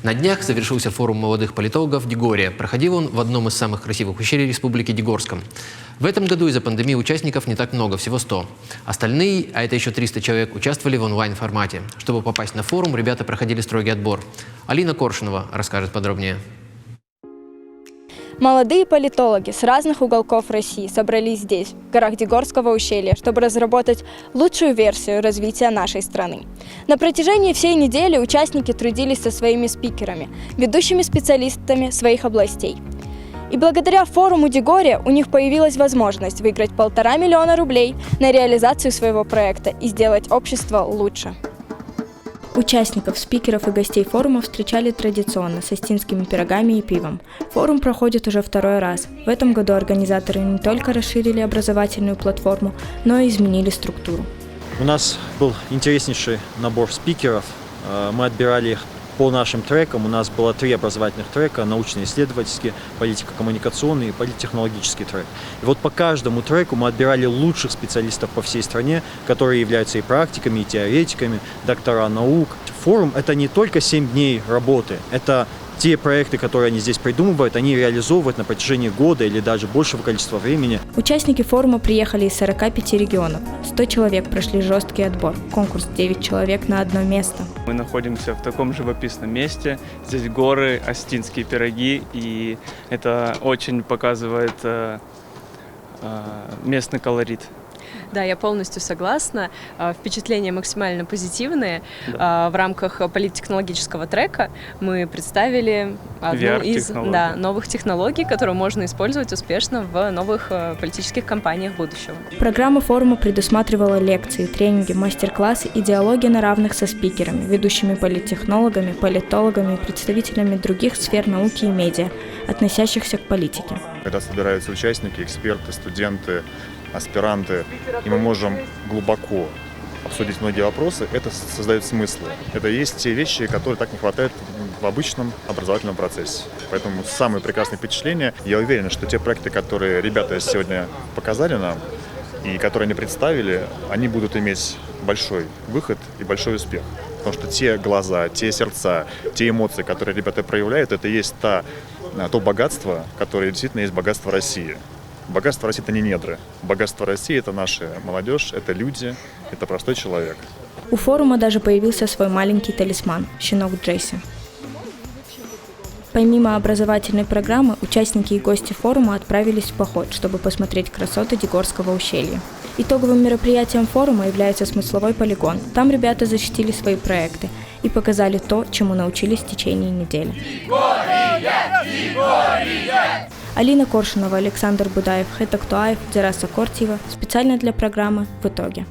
На днях завершился форум молодых политологов «Дегория». Проходил он в одном из самых красивых ущелий Республики Дегорском. В этом году из-за пандемии участников не так много, всего 100. Остальные, а это еще 300 человек, участвовали в онлайн-формате. Чтобы попасть на форум, ребята проходили строгий отбор. Алина Коршунова расскажет подробнее. Молодые политологи с разных уголков России собрались здесь, в горах Дегорского ущелья, чтобы разработать лучшую версию развития нашей страны. На протяжении всей недели участники трудились со своими спикерами, ведущими специалистами своих областей. И благодаря форуму Дегория у них появилась возможность выиграть 1,5 миллиона рублей на реализацию своего проекта и сделать общество лучше. Участников, спикеров и гостей форума встречали традиционно с остинскими пирогами и пивом. Форум проходит уже второй раз. В этом году организаторы не только расширили образовательную платформу, но и изменили структуру. У нас был интереснейший набор спикеров. Мы отбирали их по нашим трекам. У нас было 3 образовательных трека: научно-исследовательский, политико-коммуникационный и политтехнологический трек. И вот по каждому треку мы отбирали лучших специалистов по всей стране, которые являются и практиками, и теоретиками, доктора наук. Форум – это не только 7 дней работы, это те проекты, которые они здесь придумывают, они реализовывают на протяжении года или даже большего количества времени. Участники форума приехали из 45 регионов. 100 человек прошли жесткий отбор. Конкурс 9 человек на одно место. Мы находимся в таком живописном месте. Здесь горы, остинские пироги, и это очень показывает местный колорит. Да, я полностью согласна. Впечатления максимально позитивные. В рамках политтехнологического трека мы представили одну из новых технологий, которую можно использовать успешно в новых политических кампаниях будущего. Программа форума предусматривала лекции, тренинги, мастер-классы и диалоги на равных со спикерами, ведущими политтехнологами, политологами и представителями других сфер науки и медиа, относящихся к политике. Когда собираются участники, эксперты, студенты, аспиранты, и мы можем глубоко обсудить многие вопросы, это создает смыслы. Это и есть те вещи, которые так не хватает в обычном образовательном процессе. Поэтому самые прекрасные впечатления. Я уверен, что те проекты, которые ребята сегодня показали нам и которые они представили, они будут иметь большой выход и большой успех. Потому что те глаза, те сердца, те эмоции, которые ребята проявляют, это и есть то богатство, которое действительно есть богатство России. Богатство России – это не недры. Богатство России – это наша молодежь, это люди, это простой человек. У форума даже появился свой маленький талисман – щенок Джесси. Помимо образовательной программы, участники и гости форума отправились в поход, чтобы посмотреть красоты Дегорского ущелья. Итоговым мероприятием форума является смысловой полигон. Там ребята защитили свои проекты и показали то, чему научились в течение недели. Алина Коршунова, Александр Будаев, Хетактуаев, Дераса Кортьева. Специально для программы «В итоге».